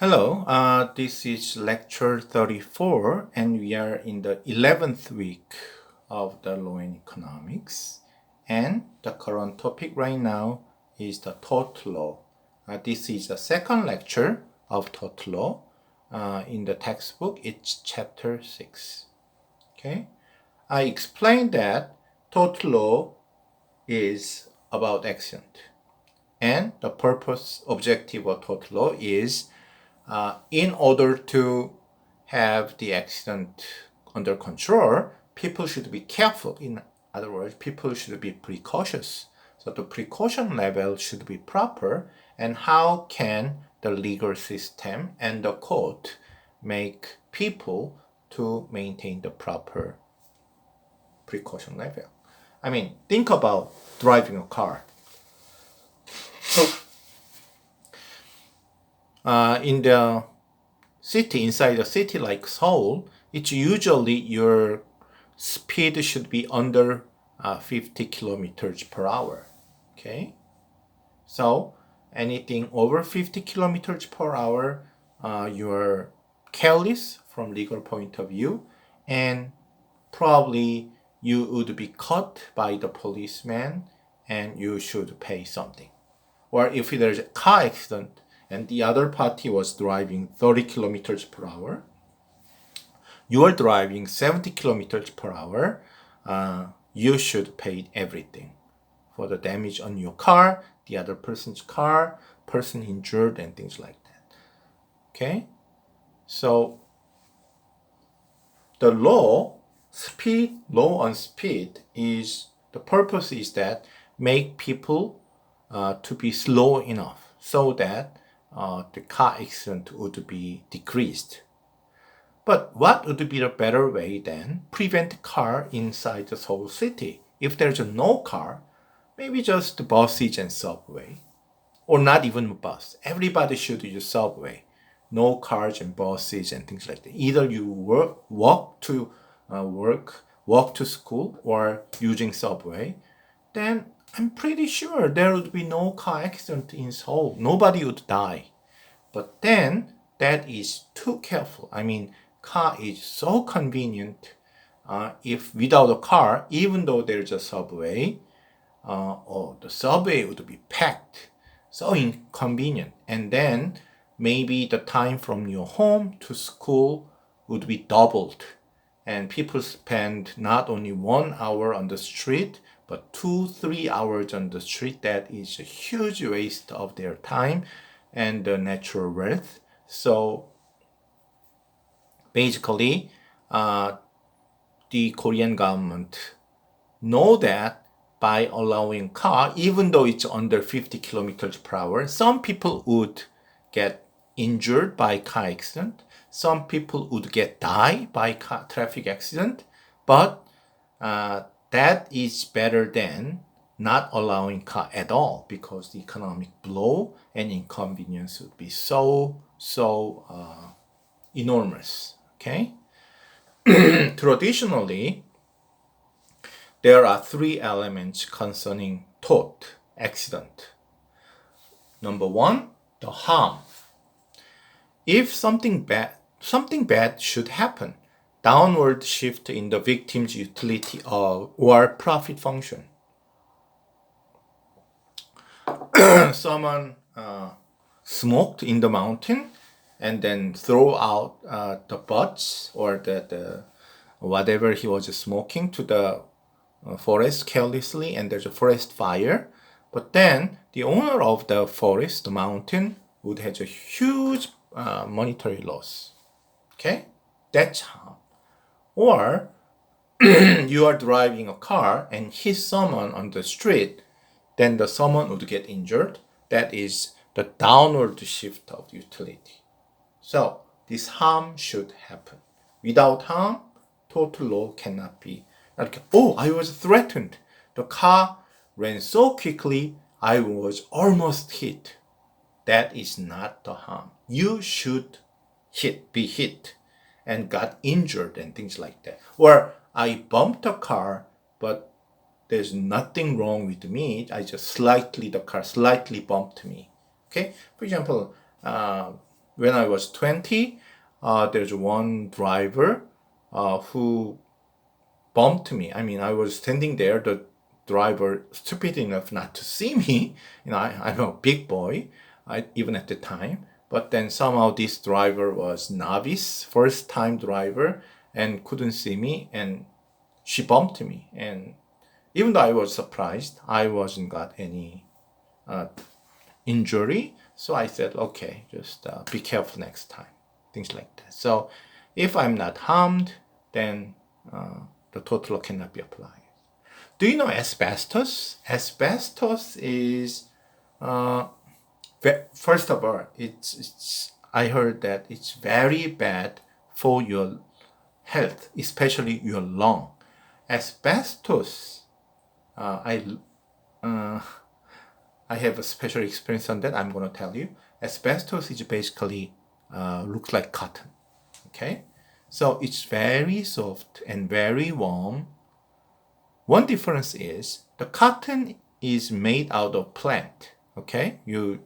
Hello, this is lecture 34, and we are in the 11th week of the Law and Economics. And the current topic right now is the tort law. This is the second lecture of tort law. In the textbook, it's chapter 6. Okay, I explained that tort law is about accident, and the purpose, objective of tort law is in order to have the accident under control, people should be careful. In other words, people should be precautious. So the precaution level should be proper. And how can the legal system and the court make people to maintain the proper precaution level? I mean, think about driving a car. In the city, inside the city like Seoul, it's usually your speed should be under 50 kilometers per hour. Okay? So anything over 50 kilometers per hour, you're careless from legal point of view, and probably you would be caught by the policeman and you should pay something. Or if there's a car accident and the other party was driving 30 kilometers per hour, you are driving 70 kilometers per hour, you should pay everything for the damage on your car, the other person's car, person injured, and things like that. Okay? So the law on speed is, the purpose is that make people to be slow enough so that the car accident would be decreased. But what would be the better way than prevent car inside the Seoul city? If there's no car, maybe just buses and subway, or not even bus. Everybody should use subway. No cars and buses and things like that. Either you walk to work, walk to school, or using subway. Then I'm pretty sure there would be no car accident in Seoul. Nobody would die. But then that is too careful. I mean, car is so convenient. If without a car, even though there's a subway, the subway would be packed. So inconvenient. And then maybe the time from your home to school would be doubled. And people spend not only 1 hour on the street, but 2-3 hours on the street. That is a huge waste of their time and the natural wealth. So basically, the Korean government know that by allowing car, even though it's under 50 kilometers per hour, some people would get injured by car accident. Some people would die by traffic accident. But that is better than not allowing car at all, because the economic blow and inconvenience would be so enormous. Okay. Traditionally, there are 3 elements concerning tort, accident. Number 1, the harm. If something bad should happen, downward shift in the victim's utility or profit function. Someone smoked in the mountain and then throw out the butts or the whatever he was smoking to the forest carelessly, and there's a forest fire. But then the owner of the forest, the mountain, would have a huge monetary loss. Okay? That's harm. Or you are driving a car and hit someone on the street, then the someone would get injured. That is the downward shift of utility. So this harm should happen. Without harm, tort law cannot be. Like, I was threatened. The car ran so quickly, I was almost hit. That is not the harm. You should be hit and got injured and things like that. Or I bumped a car, but there's nothing wrong with me. The car slightly bumped me. Okay? For example, when I was 20, there's one driver who bumped me. I mean, I was standing there, the driver stupid enough not to see me. I'm a big boy, even at the time. But then somehow this driver was novice, first time driver, and couldn't see me, and she bumped me. And even though I was surprised, I wasn't got any injury. So I said, okay, just be careful next time, things like that. So if I'm not harmed, then the total law cannot be applied. Do you know asbestos? Asbestos is, first of all, I heard that it's very bad for your health, especially your lung. Asbestos, I have a special experience on that. I'm going to tell you. Asbestos is basically looks like cotton. Okay, so it's very soft and very warm. One difference is the cotton is made out of plant. Okay, you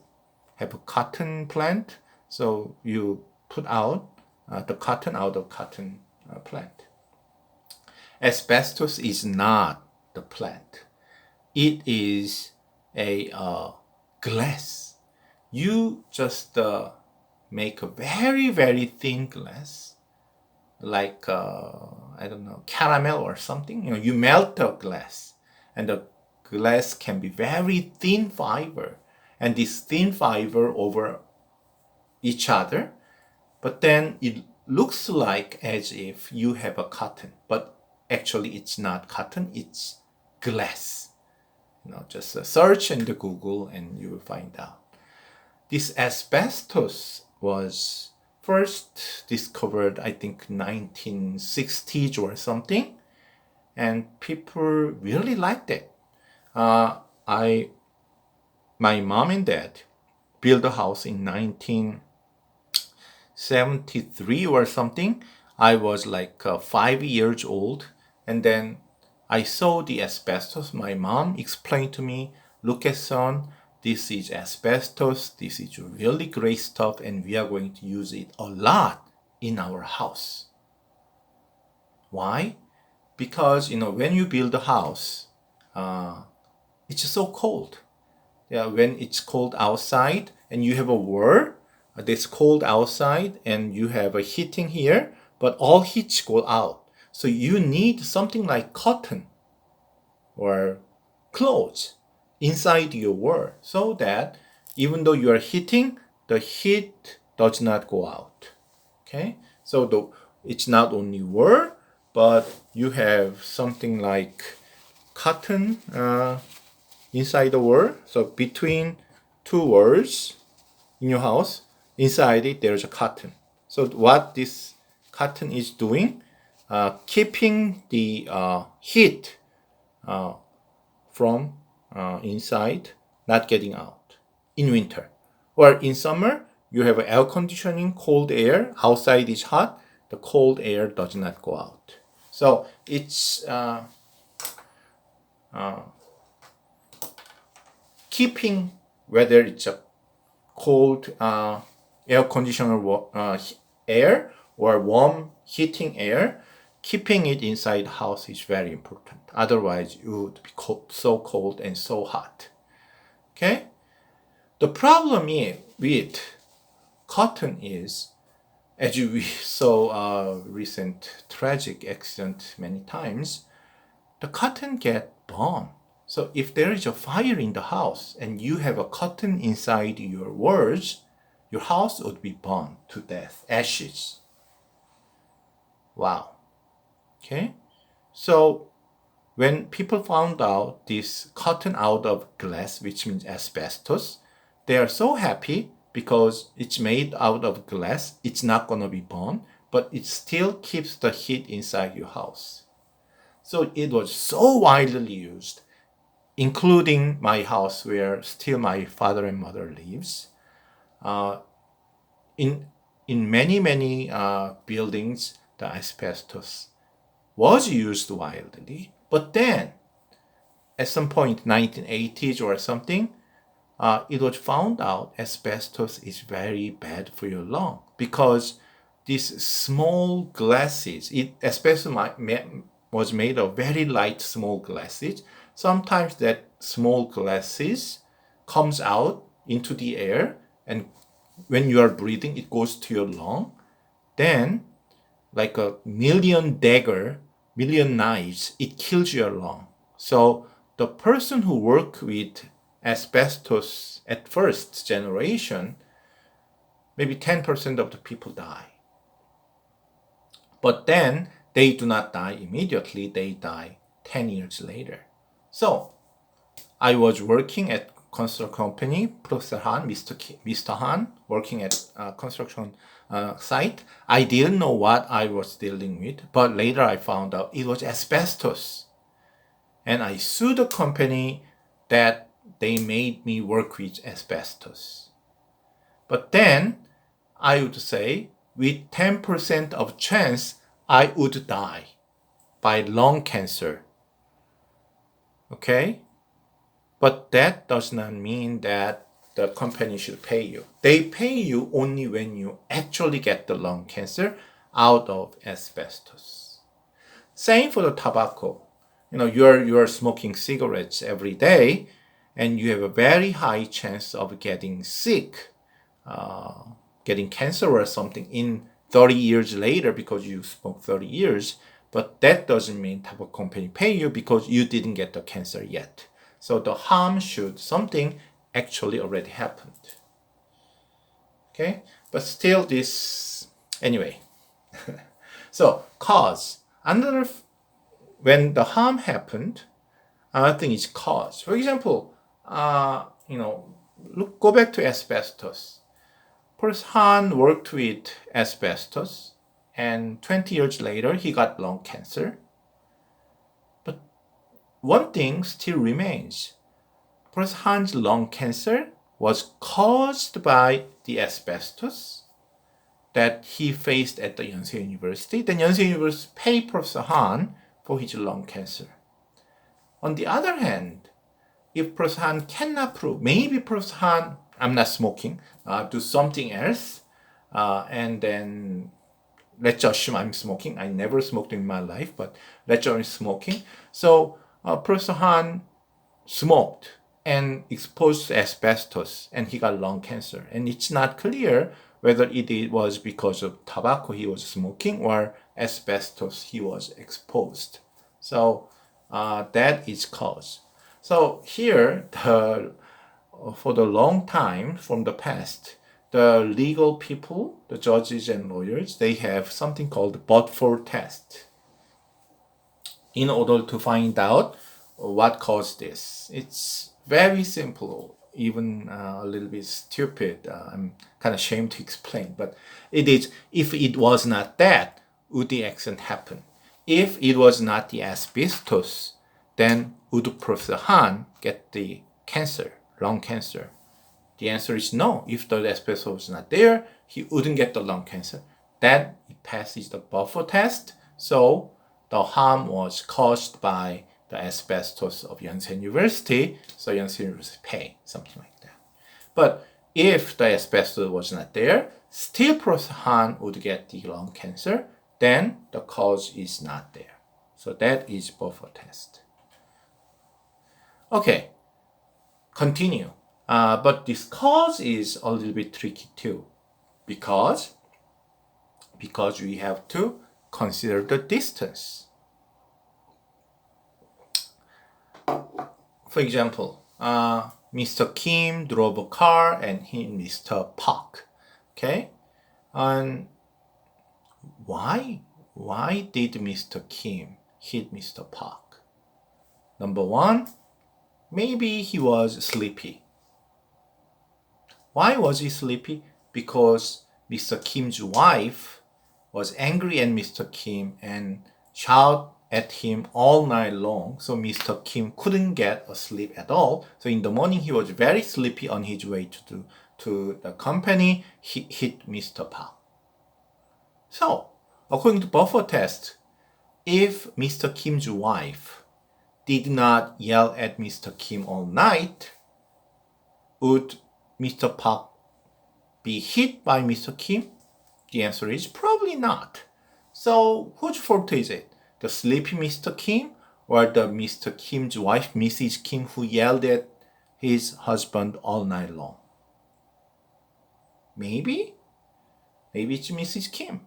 have a cotton plant, so you put out the cotton out of cotton plant. Asbestos is not the plant. It is a glass. You just make a very, very thin glass, like I don't know, caramel or something. You melt the glass, and the glass can be very thin fiber, and this thin fiber over each other. But then it looks like as if you have a cotton, but actually it's not cotton. It's glass. Just search in the Google and you will find out. This asbestos was first discovered, I think, 1960s or something, and people really liked it. My mom and dad built a house in 1973 or something. I was like 5 years old, and then I saw the asbestos. My mom explained to me, look at son, this is asbestos, this is really great stuff, and we are going to use it a lot in our house. Why? Because, when you build a house, it's so cold. Yeah, when it's cold outside and you have a wall that's cold outside and you have a heating here, but all heats go out. So you need something like cotton or clothes inside your wall so that even though you are heating, the heat does not go out. Okay, so it's not only wool, but you have something like cotton inside the wall. So between two walls in your house, inside it there's a cotton. So what this cotton is doing, keeping the heat from inside, not getting out in winter. Or in summer, you have air conditioning, cold air, outside is hot, the cold air does not go out. So it's keeping, whether it's a cold air conditioner air or warm heating air, keeping it inside the house is very important. Otherwise, it would be so cold and so hot. Okay? The problem with cotton is, as we saw recent tragic accident many times, the cotton get burned. So if there is a fire in the house and you have a cotton inside your walls, your house would be burned to death, ashes. Wow. Okay? So when people found out this cotton out of glass, which means asbestos, they are so happy because it's made out of glass. It's not going to be burned, but it still keeps the heat inside your house. So it was so widely used, including my house where still my father and mother lives. In many buildings, the asbestos was used widely, but then at some point 1980s or something, it was found out asbestos is very bad for your lung because these small glasses, asbestos was made of very light small glasses. Sometimes that small glasses comes out into the air, and when you are breathing, it goes to your lung. Then, like a million knives, it kills your lung. So the person who worked with asbestos at first generation, maybe 10% of the people die. But then they do not die immediately, they die 10 years later. So I was working at construction company, Professor Han, Mr. Han, working at construction site. I didn't know what I was dealing with, but later I found out it was asbestos. And I sued the company that they made me work with asbestos. But then I would say with 10% of chance, I would die by lung cancer. Okay? But that does not mean that the company should pay you. They pay you only when you actually get the lung cancer out of asbestos. Same for the tobacco. You're smoking cigarettes every day, and you have a very high chance of getting sick, getting cancer or something in 30 years later because you smoked 30 years. But that doesn't mean tobacco company pay you because you didn't get the cancer yet. So the harm should something actually already happened. Okay, but still this anyway. So cause, when the harm happened, another thing is cause. For example, go back to asbestos. First, Han worked with asbestos, and 20 years later, he got lung cancer. But one thing still remains. First, Han's lung cancer was caused by the asbestos that he faced at the Yonsei University. Then Yonsei University paid Professor Han for his lung cancer. On the other hand, if Professor Han cannot prove, maybe Professor Han, I'm not smoking, do something else, and then let's assume I'm smoking. I never smoked in my life, but let's assume I'm smoking. So Professor Han smoked and exposed to asbestos, and he got lung cancer. And it's not clear whether it was because of tobacco he was smoking or asbestos he was exposed. So that is cause. So here, for the long time from the past, the legal people, the judges and lawyers, they have something called the but-for test in order to find out what caused this. It's very simple, even a little bit stupid. I'm kind of ashamed to explain, but it is, if it was not that, would the accident happen? If it was not the asbestos, then would Professor Han get the cancer, lung cancer? The answer is no. If the asbestos was not there, he wouldn't get the lung cancer. Then it passes the buffer test. So the harm was caused by the asbestos of Yonsei University. So Yonsei University pay, something like that. But if the asbestos was not there, still Professor Han would get the lung cancer. Then the cause is not there. So that is buffer test. Okay, continue. But this cause is a little bit tricky too, because we have to consider the distance. For example, Mr. Kim drove a car and hit Mr. Park. Okay, and why did Mr. Kim hit Mr. Park? Number one, maybe he was sleepy. Why was he sleepy? Because Mr. Kim's wife was angry at Mr. Kim and shouted at him all night long. So Mr. Kim couldn't get a sleep at all. So in the morning, he was very sleepy on his way to the company. He hit Mr. Park. So according to buffer test, if Mr. Kim's wife did not yell at Mr. Kim all night, would Mr. Park be hit by Mr. Kim? The answer is probably not. So whose fault is it? The sleepy Mr. Kim or the Mr. Kim's wife, Mrs. Kim, who yelled at his husband all night long? Maybe it's Mrs. Kim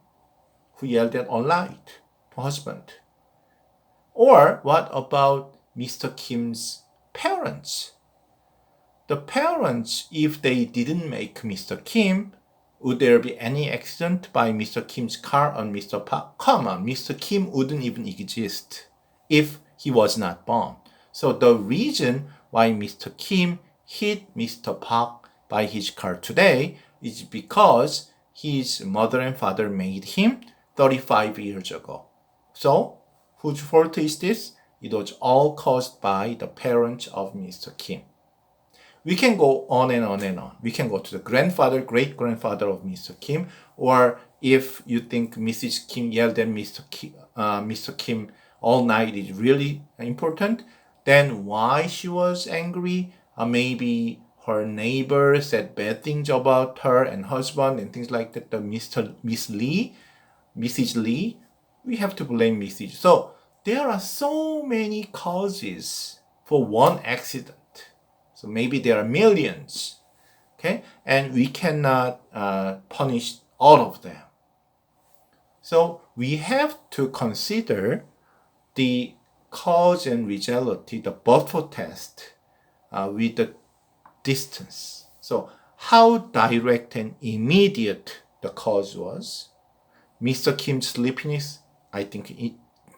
who yelled at all night to husband. Or what about Mr. Kim's parents? The parents, if they didn't make Mr. Kim, would there be any accident by Mr. Kim's car on Mr. Park? Come on, Mr. Kim wouldn't even exist if he was not born. So the reason why Mr. Kim hit Mr. Park by his car today is because his mother and father made him 35 years ago. So whose fault is this? It was all caused by the parents of Mr. Kim. We can go on and on and on. We can go to the grandfather, great-grandfather of Mr. Kim, or if you think Mrs. Kim yelled at Mr. Kim all night is really important, then why she was angry? Maybe her neighbor said bad things about her and husband and things like that. Mrs. Lee, we have to blame Mrs. So there are so many causes for one accident. So maybe there are millions, okay? And we cannot punish all of them. So we have to consider the cause and reality, the buffer test with the distance. So how direct and immediate the cause was. Mr. Kim's sleepiness, I think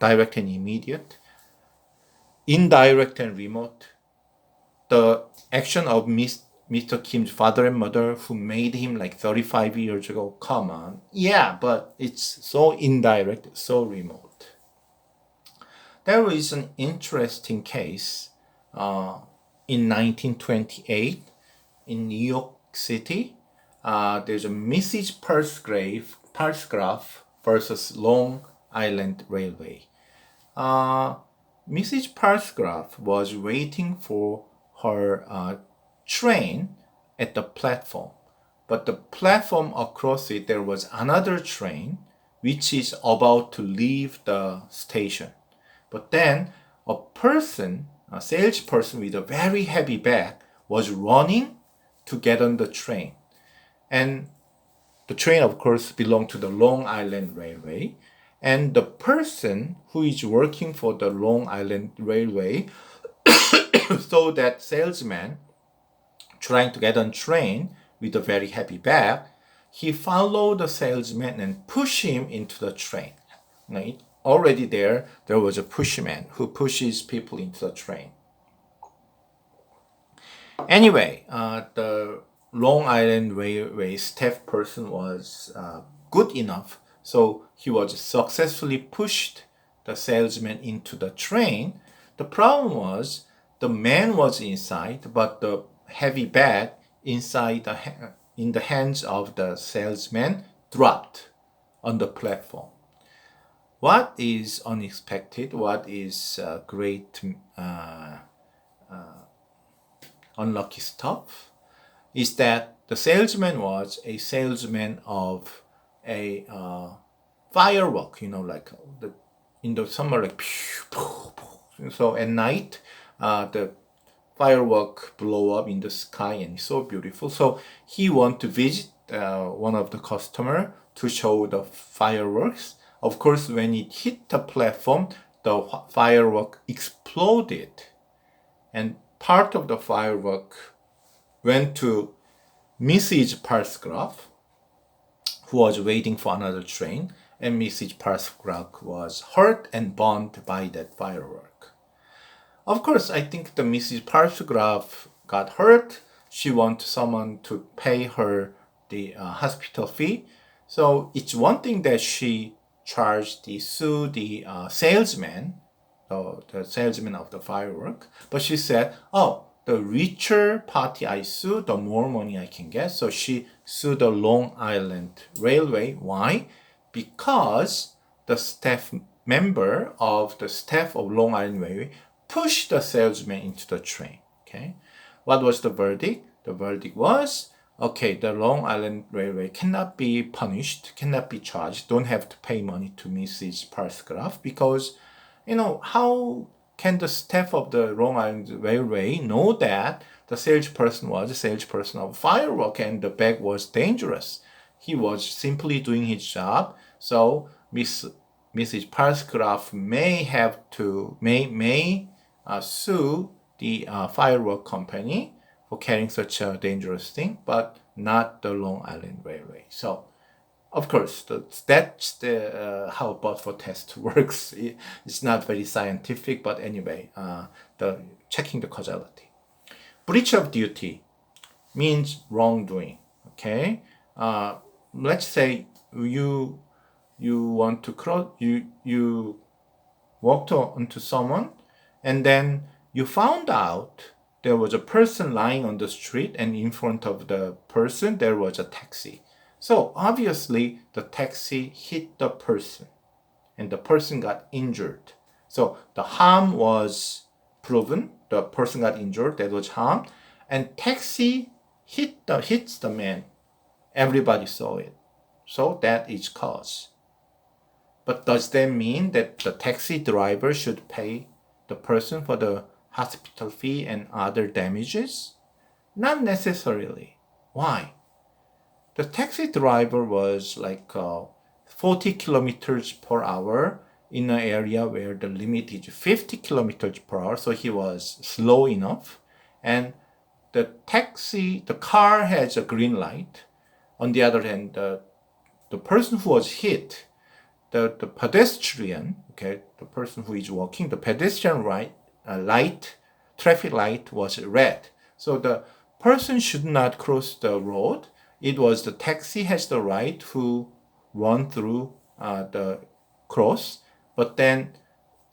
direct and immediate. Indirect and remote. The action of Mr. Kim's father and mother who made him like 35 years ago, come on. Yeah, but it's so indirect, so remote. There is an interesting case in 1928 in New York City. There's a Mrs. Palsgraf versus Long Island Railway. Mrs. Palsgraf was waiting for her train at the platform. But the platform across it, there was another train which is about to leave the station. But then a salesperson with a very heavy bag was running to get on the train. And the train, of course, belonged to the Long Island Railway. And the person who is working for the Long Island Railway saw that salesman trying to get on train with a very heavy bag. He followed the salesman and pushed him into the train. Now, already there was a pushman who pushes people into the train. Anyway, the Long Island Railway staff person was good enough, so he was successfully pushed the salesman into the train. The problem was the man was inside, but the heavy bag inside in the hands of the salesman dropped on the platform. What is unexpected, what is great unlucky stuff is that the salesman was a salesman of a firework, like in the summer, like so at night the firework blow up in the sky and it's so beautiful. So he want to visit one of the customer to show the fireworks. Of course, when it hit the platform, the firework exploded, and part of the firework went to Mrs. Palsgraf, who was waiting for another train, and Mrs. Palsgraf was hurt and burned by that firework. Of course, I think the Mrs. Palsgraf got hurt. She wanted someone to pay her the hospital fee. So it's one thing that she charged the salesman, the salesman of the firework, but she said, the richer party I sue, the more money I can get. So she sued the Long Island Railway. Why? Because the staff member of the staff of Long Island Railway pushed the salesman into the train. Okay, what was the verdict? the verdict was, okay, the Long Island Railway cannot be punished, cannot be charged, don't have to pay money to Mrs. Parsgraf, because, how can the staff of the Long Island Railway know that the salesperson was a salesperson of firework and the bag was dangerous? He was simply doing his job, so Mrs. Parsgraf may sue the firework company for carrying such a dangerous thing, but not the Long Island Railway. So, of course, that's the how Butford test works. It's not very scientific, but anyway, the checking the causality. Breach of duty means wrongdoing. Okay, let's say you want to cross, you walked onto someone, and then you found out there was a person lying on the street, and in front of the person there was a taxi. So obviously the taxi hit the person and the person got injured. So the harm was proven, the person got injured, that was harm, and taxi hits the man. Everybody saw it. So that is cause. But does that mean that the taxi driver should pay the person for the hospital fee and other damages? Not necessarily. Why? The taxi driver was like 40 kilometers per hour in an area where the limit is 50 kilometers per hour, so he was slow enough. And the car has a green light. On the other hand, the person who was hit, the pedestrian, okay, the person who is walking, the pedestrian traffic light was red. So the person should not cross the road. It was the taxi has the right to run through the cross, but then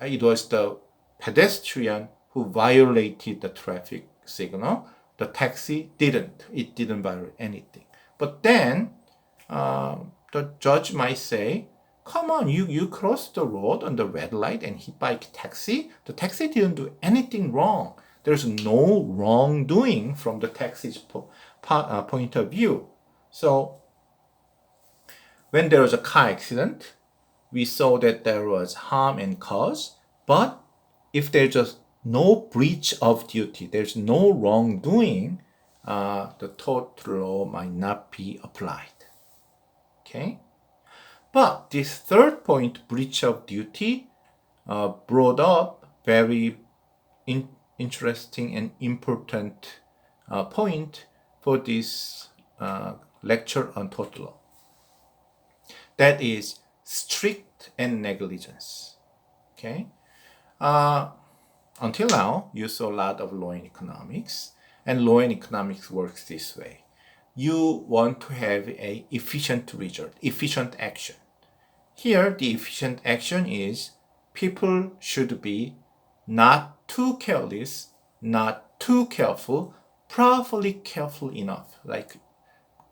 it was the pedestrian who violated the traffic signal. The taxi didn't. It didn't violate anything. But then the judge might say, come on, you crossed the road on the red light and hit by a taxi. The taxi didn't do anything wrong. There's no wrongdoing from the taxi's point of view. So when there was a car accident, we saw that there was harm and cause. But if there's just no breach of duty, there's no wrongdoing, the tort law might not be applied. Okay? But this third point, breach of duty, brought up very interesting and important point for this lecture on tort law. That is strict and negligence. Okay? Until now, you saw a lot of law and economics, and law and economics works this way. You want to have an efficient result, efficient action. Here, the efficient action is people should be not too careless, not too careful, properly careful enough, like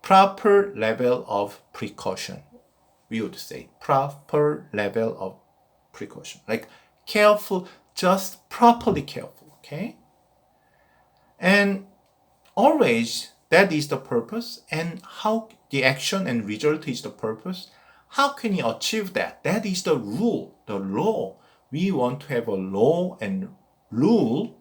proper level of precaution. We would say proper level of precaution, like careful, just properly careful, okay? And always that is the purpose, and how the action and result is the purpose. How can you achieve that? That is the rule, the law. We want to have a law and rule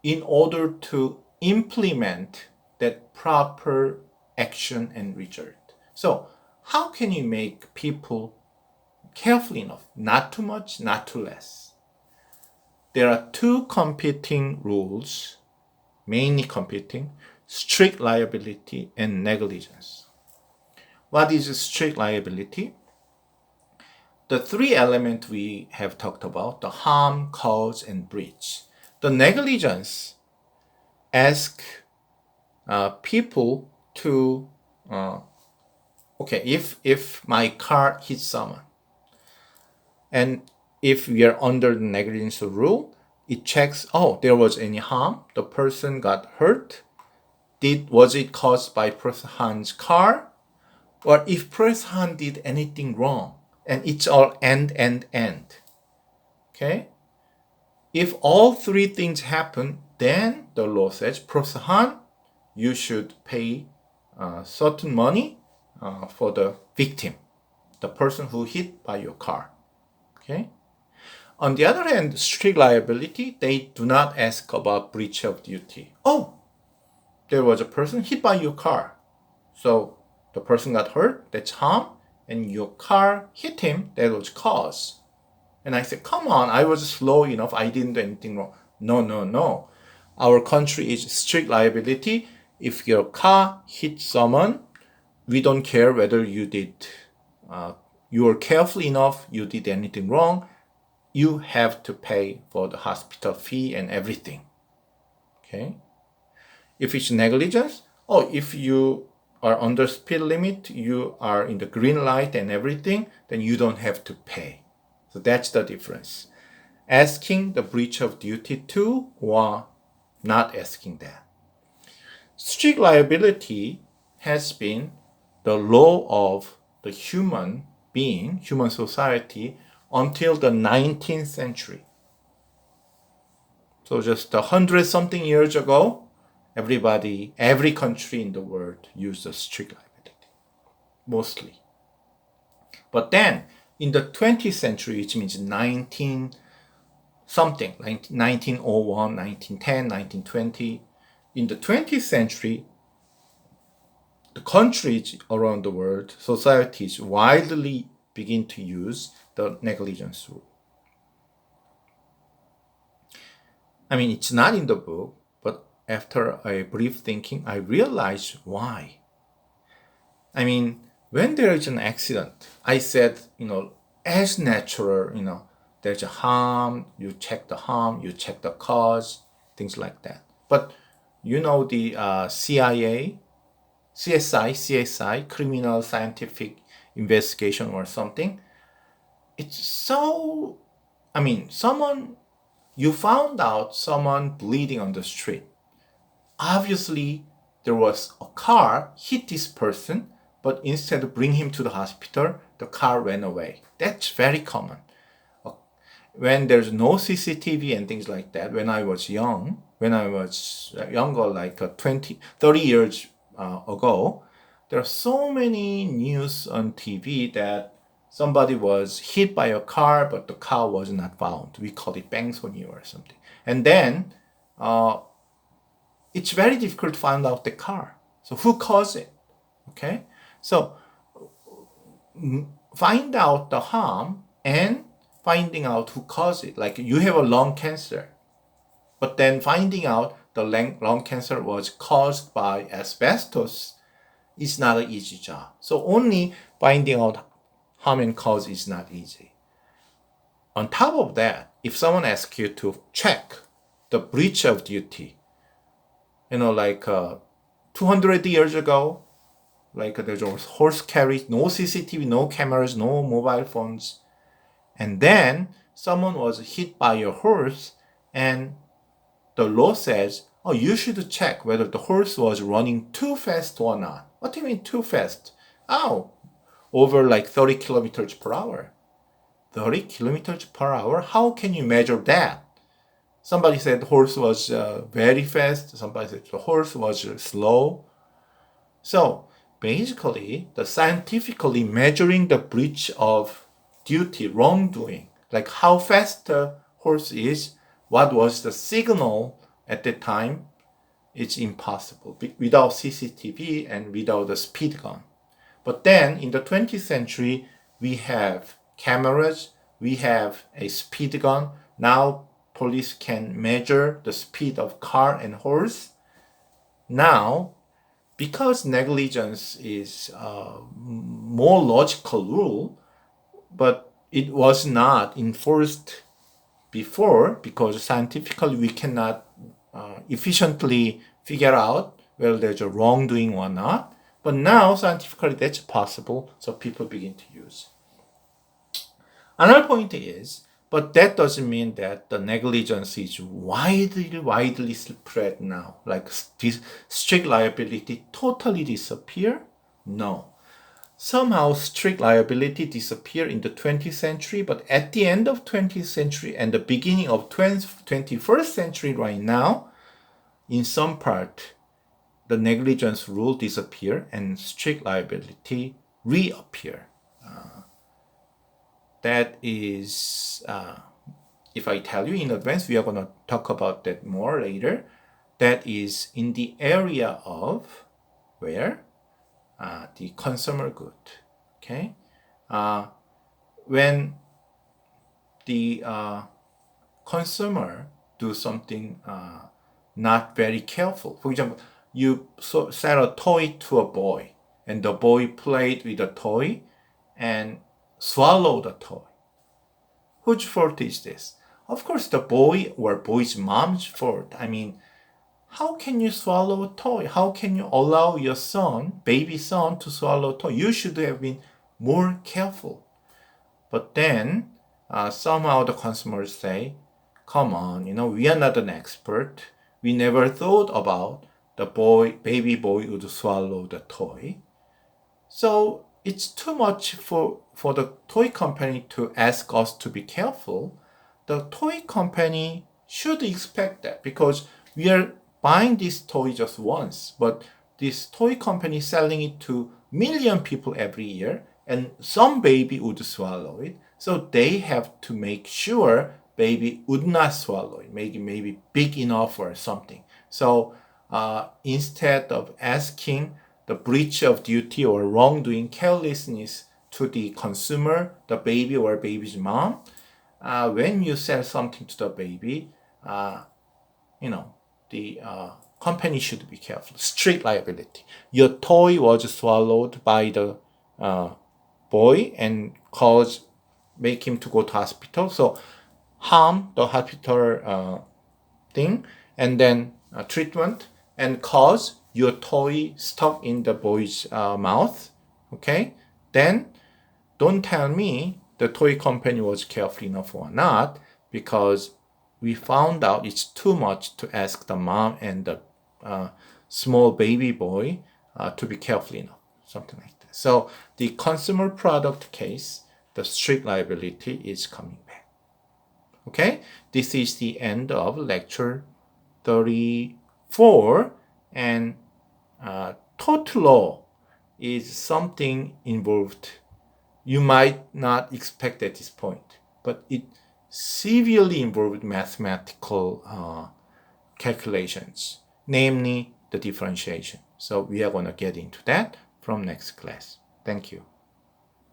in order to implement that proper action and result. So how can you make people careful enough? Not too much, not too less. There are two competing rules, mainly competing: strict liability and negligence. What is strict liability? The three elements we have talked about, the harm, cause, and breach. The negligence asks people to, if my car hits someone, and if we are under the negligence rule, it checks, there was any harm, the person got hurt, was it caused by Person Han's car, or if Person Han did anything wrong, and it's all end. Okay? If all three things happen, then the law says, Person Han, you should pay certain money for the victim, the person who hit by your car. Okay. On the other hand, strict liability, they do not ask about breach of duty. Oh, there was a person hit by your car. So the person got hurt, that's harm, and your car hit him, that was cause. And I said, come on, I was slow enough, I didn't do anything wrong. No. Our country is strict liability. If your car hit someone, we don't care whether you were careful enough, you did anything wrong. You have to pay for the hospital fee and everything. Okay? If it's negligence, if you are under speed limit, you are in the green light and everything, then you don't have to pay. So that's the difference. Asking the breach of duty to or not asking that. Strict liability has been the law of the human being, human society, until the 19th century. So just 100-something years ago, every country in the world used strict liability, mostly. But then, in the 20th century, which means 1901, 1910, 1920, in the 20th century, the countries around the world, societies widely begin to use the negligence rule. I mean, it's not in the book, but after a brief thinking, I realized why. I mean, when there is an accident, I said, as natural, there's a harm, you check the harm, you check the cause, things like that. But the CIA, CSI, Criminal Scientific Investigation or something, it's so, you found out someone bleeding on the street. Obviously, there was a car hit this person, but instead of bring him to the hospital, the car ran away. That's very common. When there's no CCTV and things like that, when I was younger, like 30 years ago, there are so many news on TV that somebody was hit by a car, but the car was not found. We call it bangsonia or something. And then it's very difficult to find out the car. So who caused it? Okay? So find out the harm and finding out who caused it. Like you have a lung cancer, but then finding out the lung cancer was caused by asbestos is not an easy job. So only finding out harm and cause is not easy. On top of that, if someone asks you to check the breach of duty, 200 years ago, there was horse carriage, no CCTV, no cameras, no mobile phones. And then someone was hit by a horse and the law says, you should check whether the horse was running too fast or not. What do you mean too fast? Over 30 kilometers per hour. 30 kilometers per hour? How can you measure that? Somebody said the horse was very fast. Somebody said the horse was slow. So basically, the scientifically measuring the breach of duty, wrongdoing, like how fast the horse is, what was the signal at the time, it's impossible without CCTV and without the speed gun. But then in the 20th century, we have cameras, we have a speed gun. Now police can measure the speed of car and horse. Now, because negligence is a more logical rule, but it was not enforced before because scientifically we cannot efficiently figure out whether there's a wrongdoing or not. But now scientifically that's possible, so people begin to use. Another point is, but that doesn't mean that the negligence is widely spread now. Like this strict liability totally disappear? No. Somehow strict liability disappeared in the 20th century, but at the end of 20th century and the beginning of 21st century right now, in some part, the negligence rule disappear and strict liability reappear. That is, if I tell you in advance, we are going to talk about that more later. That is in the area of where the consumer good. Okay, when the consumer do something not very careful. For example, you sell a toy to a boy, and the boy played with the toy and swallowed the toy. Whose fault is this? Of course, the boy or boy's mom's fault. I mean, how can you swallow a toy? How can you allow your son, baby son, to swallow a toy? You should have been more careful. But then somehow the consumers say, come on, we are not an expert. We never thought about the baby boy would swallow the toy. So it's too much for the toy company to ask us to be careful. The toy company should expect that because we are buying this toy just once, but this toy company selling it to million people every year, and some baby would swallow it. So they have to make sure baby would not swallow it, maybe big enough or something. So instead of asking the breach of duty or wrongdoing, carelessness to the consumer, the baby or baby's mom, when you sell something to the baby, the company should be careful. Strict liability. Your toy was swallowed by the boy and make him to go to hospital. So harm the hospital thing, and then treatment, and cause your toy stuck in the boy's mouth. Okay, then don't tell me the toy company was careful enough or not, because we found out it's too much to ask the mom and the small baby boy to be careful enough, something like that. So the consumer product case, the strict liability is coming back. Okay, this is the end of lecture 34, and tort law is something involved you might not expect at this point, but it severely involved mathematical calculations, namely the differentiation. So we are going to get into that from next class. Thank you.